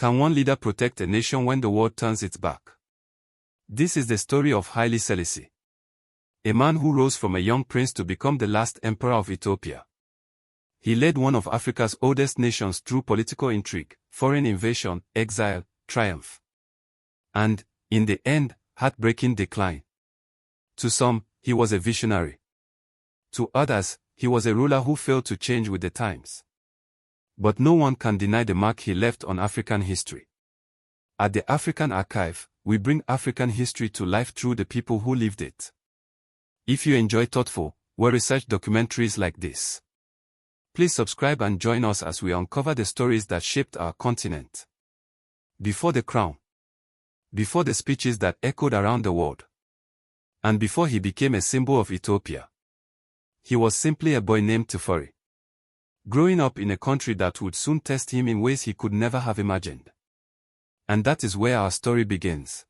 Can one leader protect a nation when the world turns its back? This is the story of Haile Selassie, a man who rose from a young prince to become the last emperor of Ethiopia. He led one of Africa's oldest nations through political intrigue, foreign invasion, exile, triumph, and, in the end, heartbreaking decline. To some, he was a visionary. To others, he was a ruler who failed to change with the times. But no one can deny the mark he left on African history. At the African Archive, we bring African history to life through the people who lived it. If you enjoy thoughtful, well-researched documentaries like this, please subscribe and join us as we uncover the stories that shaped our continent. Before the crown, before the speeches that echoed around the world, and before he became a symbol of Ethiopia, he was simply a boy named Tafari, growing up in a country that would soon test him in ways he could never have imagined. And that is where our story begins.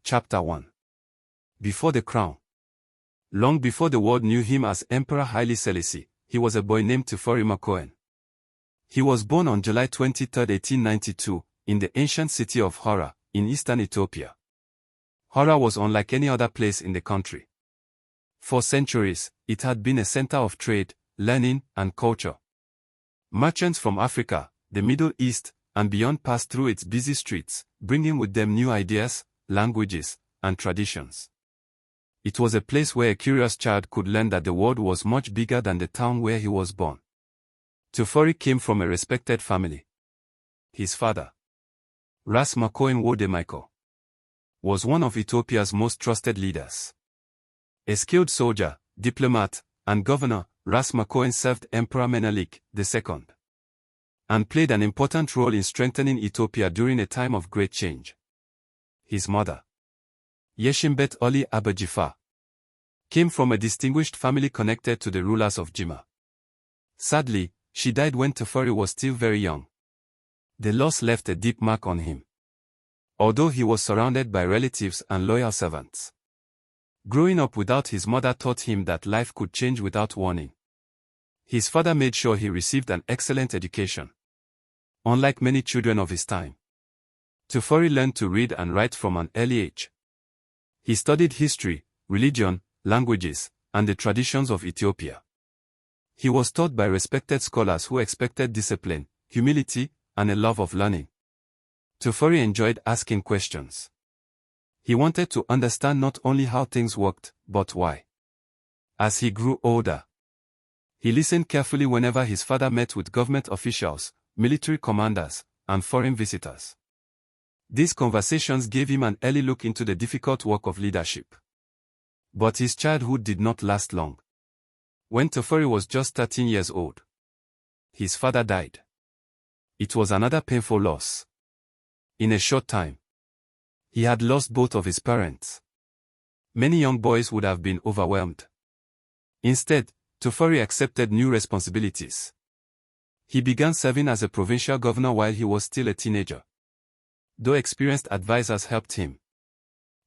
Chapter 1. Before the crown. Long before the world knew him as Emperor Haile Selassie, he was a boy named Tafari Makonnen. He was born on July 23, 1892, in the ancient city of Hora, in eastern Ethiopia. Hora was unlike any other place in the country. For centuries, it had been a center of trade, learning, and culture. Merchants from Africa, the Middle East, and beyond passed through its busy streets, bringing with them new ideas, languages, and traditions. It was a place where a curious child could learn that the world was much bigger than the town where he was born. Tafari came from a respected family. His father, Ras Makonnen Michael, was one of Ethiopia's most trusted leaders. A skilled soldier, diplomat, and governor, Ras Makonnen served Emperor Menelik II, and played an important role in strengthening Ethiopia during a time of great change. His mother, Yeshimbet Oli Abajifa, came from a distinguished family connected to the rulers of Jimma. Sadly, she died when Tafari was still very young. The loss left a deep mark on him, although he was surrounded by relatives and loyal servants. Growing up without his mother taught him that life could change without warning. His father made sure he received an excellent education. Unlike many children of his time, Tafari learned to read and write from an early age. He studied history, religion, languages, and the traditions of Ethiopia. He was taught by respected scholars who expected discipline, humility, and a love of learning. Tafari enjoyed asking questions. He wanted to understand not only how things worked, but why. As he grew older, he listened carefully whenever his father met with government officials, military commanders, and foreign visitors. These conversations gave him an early look into the difficult work of leadership. But his childhood did not last long. When Tafari was just 13 years old, his father died. It was another painful loss. In a short time, he had lost both of his parents. Many young boys would have been overwhelmed. Instead, Tafari accepted new responsibilities. He began serving as a provincial governor while he was still a teenager. Though experienced advisors helped him,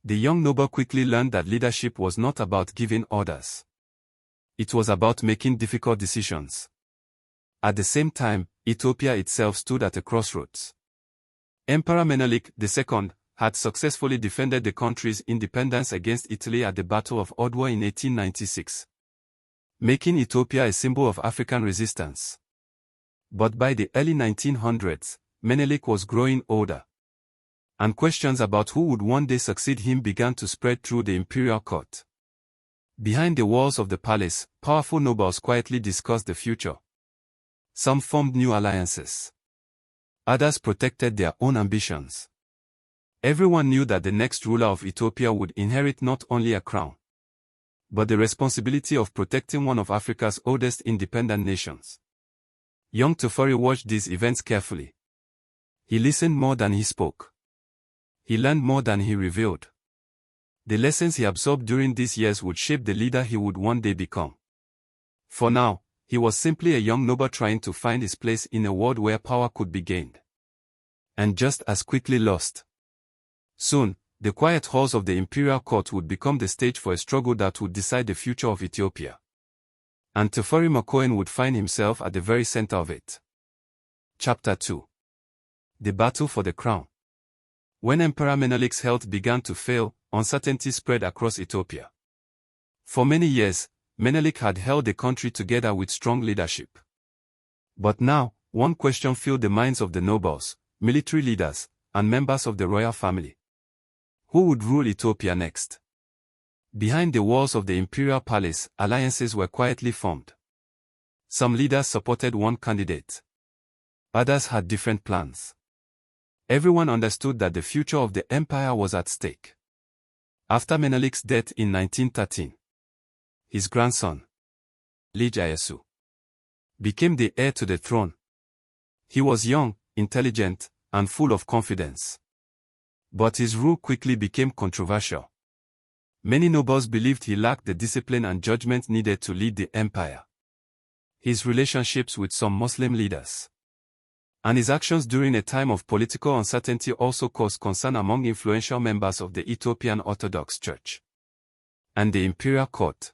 the young noble quickly learned that leadership was not about giving orders. It was about making difficult decisions. At the same time, Ethiopia itself stood at a crossroads. Emperor Menelik II had successfully defended the country's independence against Italy at the Battle of Odwa in 1896, making Ethiopia a symbol of African resistance. But by the early 1900s, Menelik was growing older, and questions about who would one day succeed him began to spread through the imperial court. Behind the walls of the palace, powerful nobles quietly discussed the future. Some formed new alliances. Others protected their own ambitions. Everyone knew that the next ruler of Ethiopia would inherit not only a crown, but the responsibility of protecting one of Africa's oldest independent nations. Young Tafari watched these events carefully. He listened more than he spoke. He learned more than he revealed. The lessons he absorbed during these years would shape the leader he would one day become. For now, he was simply a young noble trying to find his place in a world where power could be gained, and just as quickly lost. Soon, the quiet halls of the imperial court would become the stage for a struggle that would decide the future of Ethiopia. And Tafari Makonnen would find himself at the very center of it. Chapter 2. The battle for the crown. When Emperor Menelik's health began to fail, uncertainty spread across Ethiopia. For many years, Menelik had held the country together with strong leadership. But now, one question filled the minds of the nobles, military leaders, and members of the royal family. Who would rule Ethiopia next? Behind the walls of the imperial palace, alliances were quietly formed. Some leaders supported one candidate. Others had different plans. Everyone understood that the future of the empire was at stake. After Menelik's death in 1913, his grandson, Lige Ayasu, became the heir to the throne. He was young, intelligent, and full of confidence. But his rule quickly became controversial. Many nobles believed he lacked the discipline and judgment needed to lead the empire. His relationships with some Muslim leaders and his actions during a time of political uncertainty also caused concern among influential members of the Ethiopian Orthodox Church and the imperial court.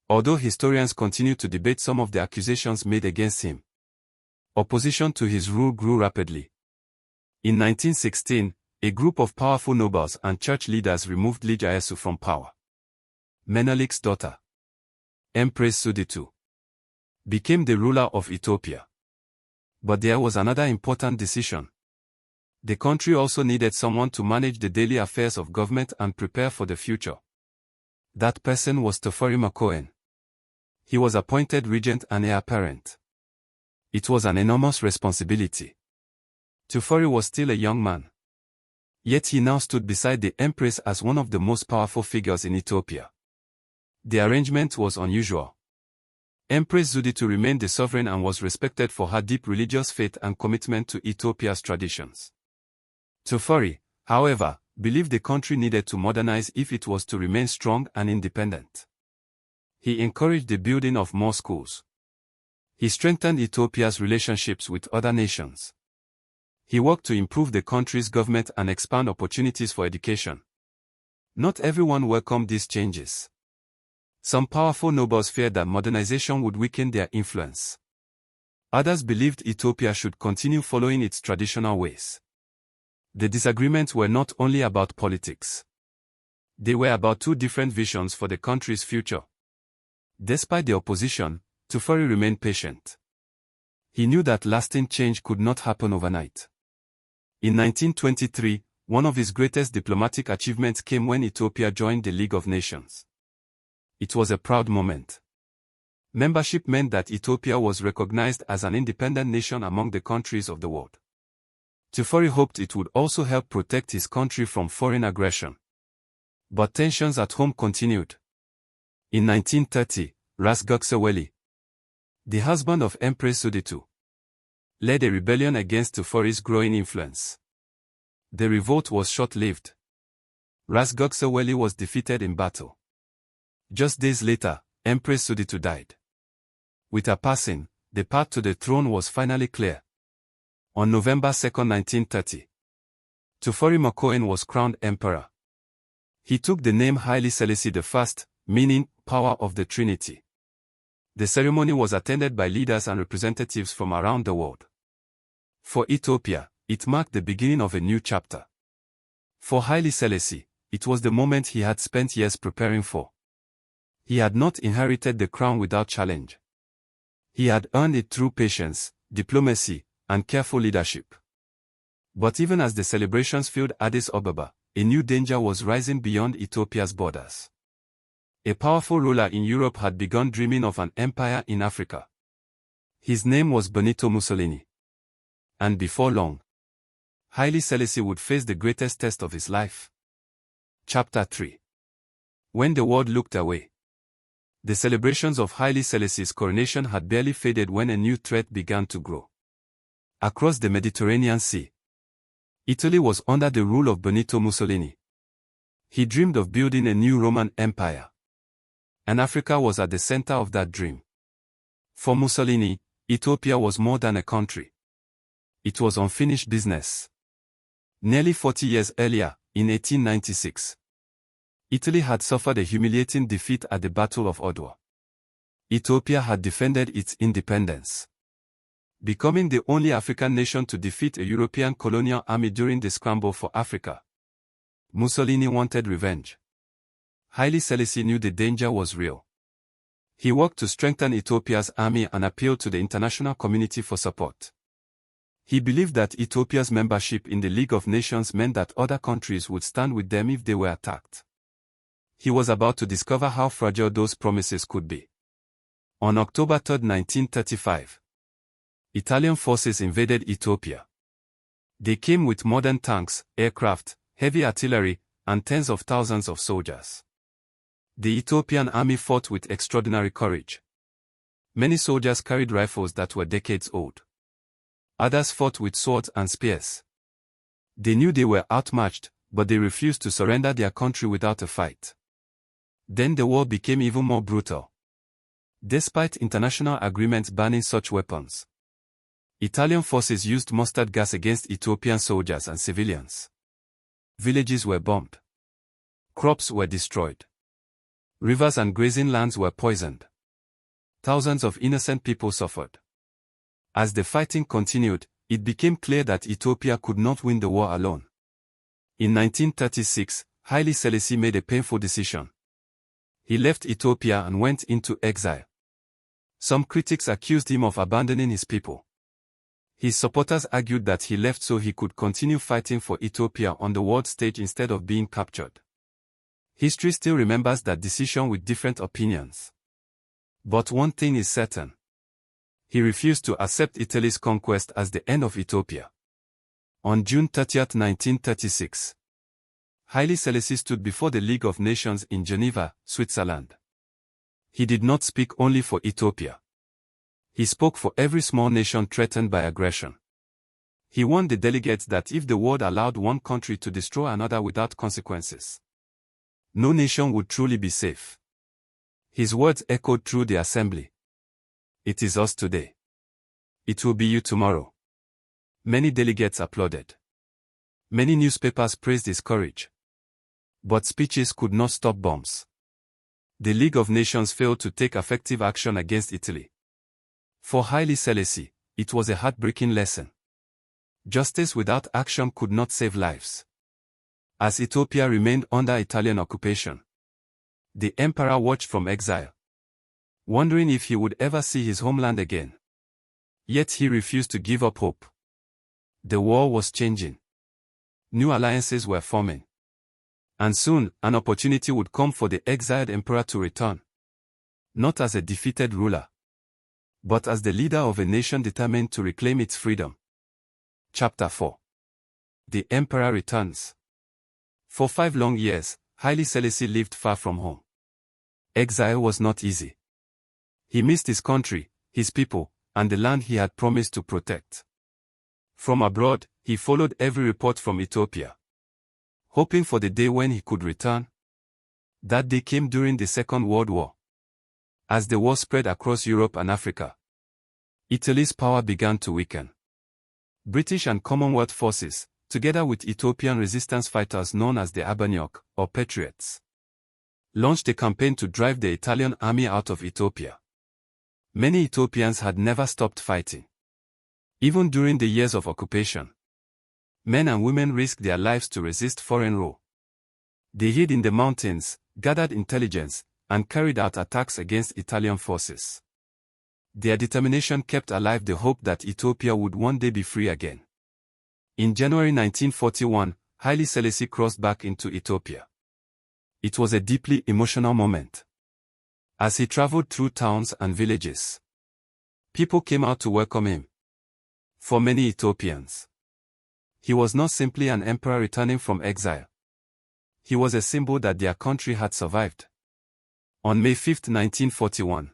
Although historians continue to debate some of the accusations made against him, opposition to his rule grew rapidly. In 1916, a group of powerful nobles and church leaders removed Lige Ayasu from power. Menelik's daughter, Empress Suditu, became the ruler of Ethiopia. But there was another important decision. The country also needed someone to manage the daily affairs of government and prepare for the future. That person was Tafari Makonnen. He was appointed regent and heir apparent. It was an enormous responsibility. Tafari was still a young man. Yet he now stood beside the empress as one of the most powerful figures in Ethiopia. The arrangement was unusual. Empress Zuditu remained the sovereign and was respected for her deep religious faith and commitment to Ethiopia's traditions. Tafari, however, believed the country needed to modernize if it was to remain strong and independent. He encouraged the building of more schools. He strengthened Ethiopia's relationships with other nations. He worked to improve the country's government and expand opportunities for education. Not everyone welcomed these changes. Some powerful nobles feared that modernization would weaken their influence. Others believed Ethiopia should continue following its traditional ways. The disagreements were not only about politics. They were about two different visions for the country's future. Despite the opposition, Tafari remained patient. He knew that lasting change could not happen overnight. In 1923, one of his greatest diplomatic achievements came when Ethiopia joined the League of Nations. It was a proud moment. Membership meant that Ethiopia was recognized as an independent nation among the countries of the world. Tafari hoped it would also help protect his country from foreign aggression. But tensions at home continued. In 1930, Ras Gogseweli, the husband of Empress Suditu, led a rebellion against Tafari's growing influence. The revolt was short-lived. Ras Gogseweli was defeated in battle. Just days later, Empress Suditu died. With her passing, the path to the throne was finally clear. On November 2, 1930, Tafari Makonnen was crowned emperor. He took the name Haile Selassie I, meaning power of the Trinity. The ceremony was attended by leaders and representatives from around the world. For Ethiopia, it marked the beginning of a new chapter. For Haile Selassie, it was the moment he had spent years preparing for. He had not inherited the crown without challenge. He had earned it through patience, diplomacy, and careful leadership. But even as the celebrations filled Addis Ababa, a new danger was rising beyond Ethiopia's borders. A powerful ruler in Europe had begun dreaming of an empire in Africa. His name was Benito Mussolini. And before long, Haile Selassie would face the greatest test of his life. Chapter 3. When the world looked away. The celebrations of Haile Selassie's coronation had barely faded when a new threat began to grow. Across the Mediterranean Sea, Italy was under the rule of Benito Mussolini. He dreamed of building a new Roman Empire. And Africa was at the center of that dream. For Mussolini, Ethiopia was more than a country. It was unfinished business. Nearly 40 years earlier, in 1896, Italy had suffered a humiliating defeat at the Battle of Adwa. Ethiopia had defended its independence. becoming the only African nation to defeat a European colonial army during the scramble for Africa. Mussolini wanted revenge. Haile Selassie knew the danger was real. He worked to strengthen Ethiopia's army and appealed to the international community for support. He believed that Ethiopia's membership in the League of Nations meant that other countries would stand with them if they were attacked. He was about to discover how fragile those promises could be. On October 3, 1935, Italian forces invaded Ethiopia. They came with modern tanks, aircraft, heavy artillery, and tens of thousands of soldiers. The Ethiopian army fought with extraordinary courage. Many soldiers carried rifles that were decades old. Others fought with swords and spears. They knew they were outmatched, but they refused to surrender their country without a fight. Then the war became even more brutal. Despite international agreements banning such weapons, Italian forces used mustard gas against Ethiopian soldiers and civilians. Villages were bombed. Crops were destroyed. Rivers and grazing lands were poisoned. Thousands of innocent people suffered. As the fighting continued, it became clear that Ethiopia could not win the war alone. In 1936, Haile Selassie made a painful decision. He left Ethiopia and went into exile. Some critics accused him of abandoning his people. His supporters argued that he left so he could continue fighting for Ethiopia on the world stage instead of being captured. History still remembers that decision with different opinions. But one thing is certain. He refused to accept Italy's conquest as the end of Ethiopia. On June 30, 1936, Haile Selassie stood before the League of Nations in Geneva, Switzerland. He did not speak only for Ethiopia. He spoke for every small nation threatened by aggression. He warned the delegates that if the world allowed one country to destroy another without consequences, no nation would truly be safe. His words echoed through the assembly. It is us today. It will be you tomorrow. Many delegates applauded. Many newspapers praised his courage. But speeches could not stop bombs. The League of Nations failed to take effective action against Italy. For Haile Selassie, it was a heartbreaking lesson. Justice without action could not save lives. As Ethiopia remained under Italian occupation, the emperor watched from exile, wondering if he would ever see his homeland again. Yet he refused to give up hope. The war was changing. New alliances were forming. And soon, an opportunity would come for the exiled emperor to return. Not as a defeated ruler, but as the leader of a nation determined to reclaim its freedom. Chapter 4. The Emperor Returns. For 5 long years, Haile Selassie lived far from home. Exile was not easy. He missed his country, his people, and the land he had promised to protect. From abroad, he followed every report from Ethiopia, hoping for the day when he could return. That day came during the Second World War. As the war spread across Europe and Africa, Italy's power began to weaken. British and Commonwealth forces, together with Ethiopian resistance fighters known as the Abaniok, or Patriots, launched a campaign to drive the Italian army out of Ethiopia. Many Ethiopians had never stopped fighting. Even during the years of occupation, men and women risked their lives to resist foreign rule. They hid in the mountains, gathered intelligence, and carried out attacks against Italian forces. Their determination kept alive the hope that Ethiopia would one day be free again. In January 1941, Haile Selassie crossed back into Ethiopia. It was a deeply emotional moment. As he traveled through towns and villages, people came out to welcome him. For many Ethiopians, he was not simply an emperor returning from exile. He was a symbol that their country had survived. On May 5, 1941,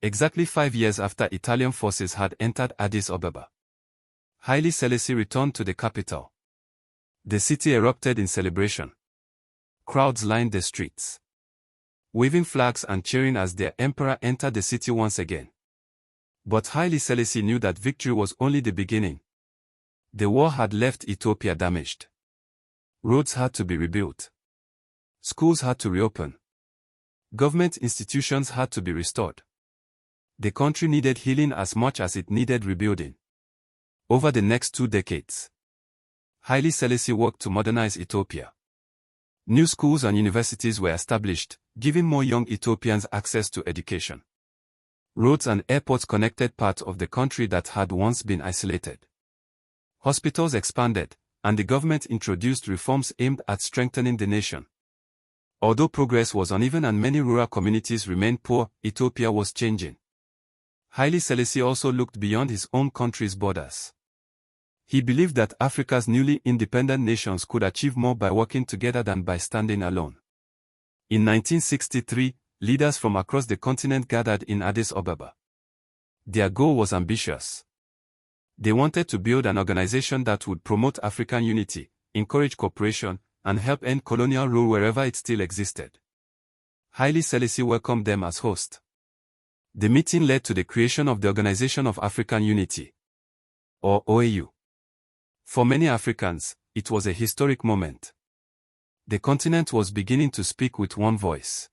exactly 5 years after Italian forces had entered Addis Ababa, Haile Selassie returned to the capital. The city erupted in celebration. Crowds lined the streets, waving flags and cheering as their emperor entered the city once again. But Haile Selassie knew that victory was only the beginning. The war had left Ethiopia damaged. Roads had to be rebuilt. Schools had to reopen. Government institutions had to be restored. The country needed healing as much as it needed rebuilding. Over the next 2 decades, Haile Selassie worked to modernize Ethiopia. New schools and universities were established, giving more young Ethiopians access to education. Roads and airports connected parts of the country that had once been isolated. Hospitals expanded, and the government introduced reforms aimed at strengthening the nation. Although progress was uneven and many rural communities remained poor, Ethiopia was changing. Haile Selassie also looked beyond his own country's borders. He believed that Africa's newly independent nations could achieve more by working together than by standing alone. In 1963, leaders from across the continent gathered in Addis Ababa. Their goal was ambitious. They wanted to build an organization that would promote African unity, encourage cooperation, and help end colonial rule wherever it still existed. Haile Selassie welcomed them as host. The meeting led to the creation of the Organization of African Unity, or OAU. For many Africans, it was a historic moment. The continent was beginning to speak with one voice.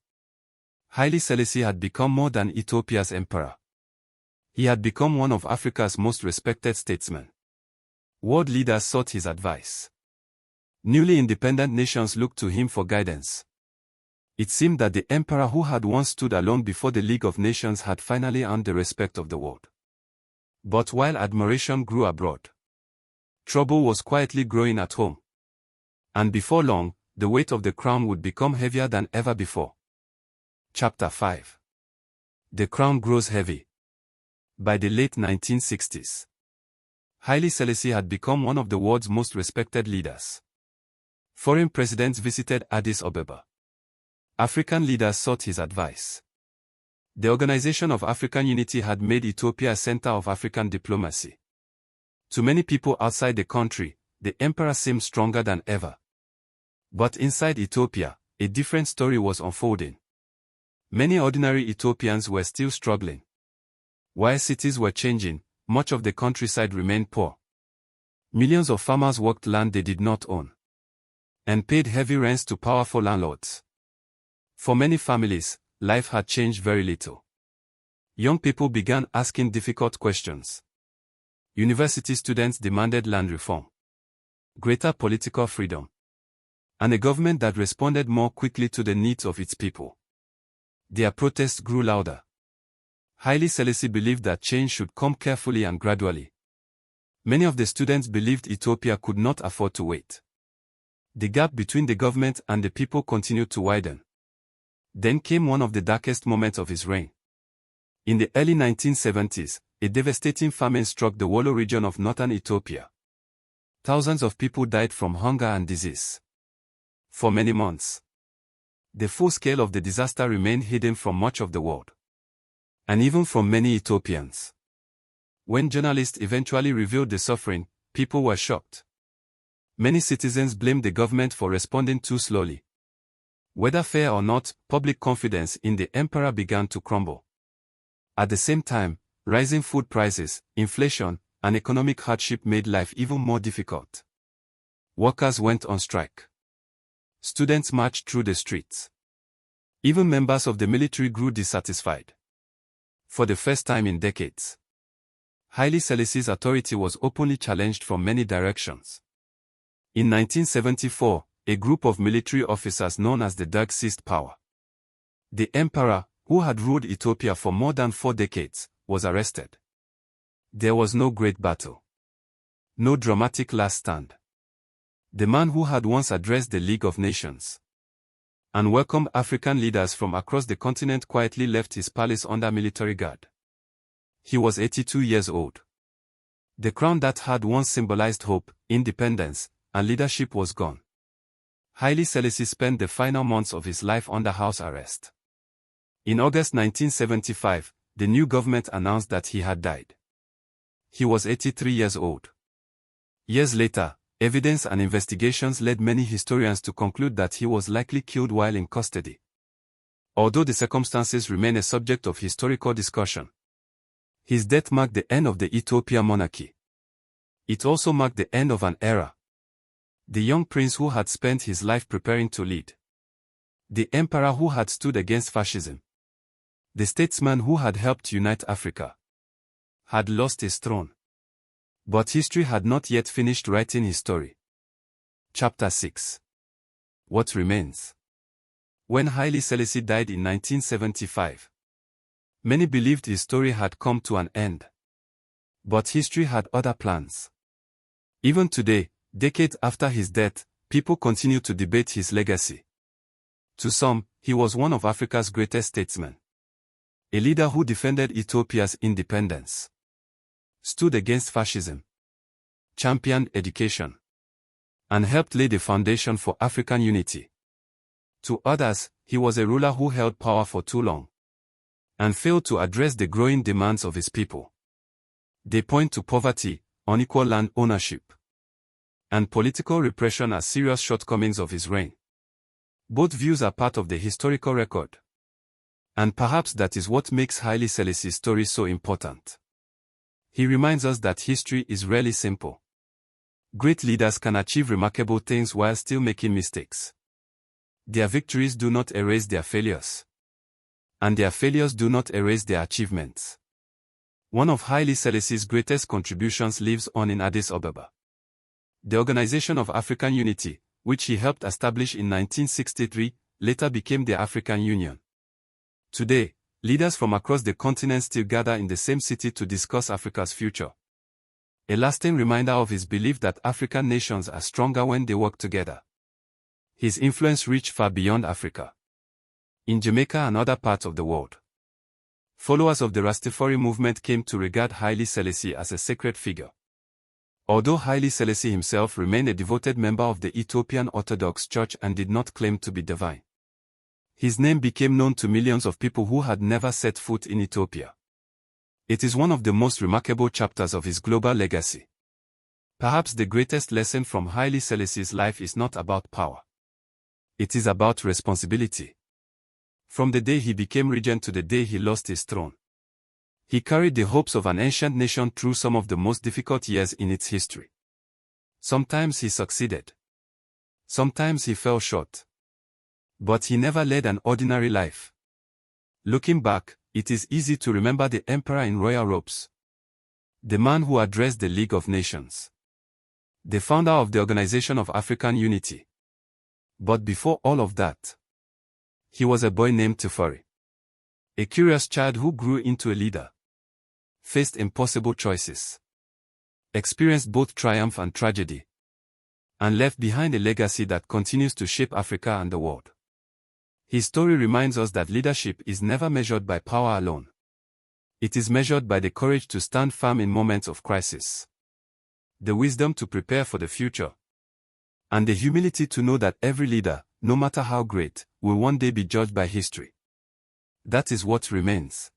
Haile Selassie had become more than Ethiopia's emperor. He had become one of Africa's most respected statesmen. World leaders sought his advice. Newly independent nations looked to him for guidance. It seemed that the emperor who had once stood alone before the League of Nations had finally earned the respect of the world. But while admiration grew abroad, trouble was quietly growing at home. And before long, the weight of the crown would become heavier than ever before. Chapter 5. The crown grows heavy. By the late 1960s, Haile Selassie had become one of the world's most respected leaders. Foreign presidents visited Addis Ababa. African leaders sought his advice. The Organization of African Unity had made Ethiopia a center of African diplomacy. To many people outside the country, the emperor seemed stronger than ever. But inside Ethiopia, a different story was unfolding. Many ordinary Ethiopians were still struggling. While cities were changing, much of the countryside remained poor. Millions of farmers worked land they did not own and paid heavy rents to powerful landlords. For many families, life had changed very little. Young people began asking difficult questions. University students demanded land reform, greater political freedom, and a government that responded more quickly to the needs of its people. Their protests grew louder. Haile Selassie believed that change should come carefully and gradually. Many of the students believed Ethiopia could not afford to wait. The gap between the government and the people continued to widen. Then came one of the darkest moments of his reign. In the early 1970s, a devastating famine struck the Wollo region of northern Ethiopia. Thousands of people died from hunger and disease. For many months, the full scale of the disaster remained hidden from much of the world, and even from many Ethiopians. When journalists eventually revealed the suffering, people were shocked. Many citizens blamed the government for responding too slowly. Whether fair or not, public confidence in the emperor began to crumble. At the same time, rising food prices, inflation, and economic hardship made life even more difficult. Workers went on strike. Students marched through the streets. Even members of the military grew dissatisfied. For the first time in decades, Haile Selassie's authority was openly challenged from many directions. In 1974, a group of military officers known as the Derg seized power. The emperor, who had ruled Ethiopia for more than 4 decades, was arrested. There was no great battle. No dramatic last stand. The man who had once addressed the League of Nations and welcomed African leaders from across the continent quietly left his palace under military guard. He was 82 years old. The crown that had once symbolized hope, independence, and leadership was gone. Haile Selassie spent the final months of his life under house arrest. In August 1975, the new government announced that he had died. He was 83 years old. Years later, evidence and investigations led many historians to conclude that he was likely killed while in custody. Although the circumstances remain a subject of historical discussion, his death marked the end of the Ethiopian monarchy. It also marked the end of an era. The young prince who had spent his life preparing to lead. The emperor who had stood against fascism. the statesman who had helped unite Africa, had lost his throne. But history had not yet finished writing his story. Chapter 6. What remains? When Haile Selassie died in 1975, many believed his story had come to an end. But history had other plans. Even today, decades after his death, people continue to debate his legacy. To some, he was one of Africa's greatest statesmen. A leader who defended Ethiopia's independence, stood against fascism, championed education, and helped lay the foundation for African unity. To others, he was a ruler who held power for too long and failed to address the growing demands of his people. They point to poverty, unequal land ownership, and political repression as serious shortcomings of his reign. Both views are part of the historical record, and perhaps that is what makes Haile Selassie's story so important. He reminds us that history is rarely simple. Great leaders can achieve remarkable things while still making mistakes. Their victories do not erase their failures, and their failures do not erase their achievements. One of Haile Selassie's greatest contributions lives on in Addis Ababa. The Organization of African Unity, which he helped establish in 1963, later became the African Union. Today, leaders from across the continent still gather in the same city to discuss Africa's future. A lasting reminder of his belief that African nations are stronger when they work together. His influence reached far beyond Africa. In Jamaica and other parts of the world, followers of the Rastafari movement came to regard Haile Selassie as a sacred figure. Although Haile Selassie himself remained a devoted member of the Ethiopian Orthodox Church and did not claim to be divine, his name became known to millions of people who had never set foot in Ethiopia. It is one of the most remarkable chapters of his global legacy. Perhaps the greatest lesson from Haile Selassie's life is not about power. It is about responsibility. From the day he became regent to the day he lost his throne, he carried the hopes of an ancient nation through some of the most difficult years in its history. Sometimes he succeeded. Sometimes he fell short. But he never led an ordinary life. Looking back, it is easy to remember the emperor in royal robes, the man who addressed the League of Nations, the founder of the Organization of African Unity. But before all of that, he was a boy named Tafari, a curious child who grew into a leader, faced impossible choices, experienced both triumph and tragedy, and left behind a legacy that continues to shape Africa and the world. His story reminds us that leadership is never measured by power alone. It is measured by the courage to stand firm in moments of crisis, the wisdom to prepare for the future, and the humility to know that every leader, no matter how great, will one day be judged by history. That is what remains.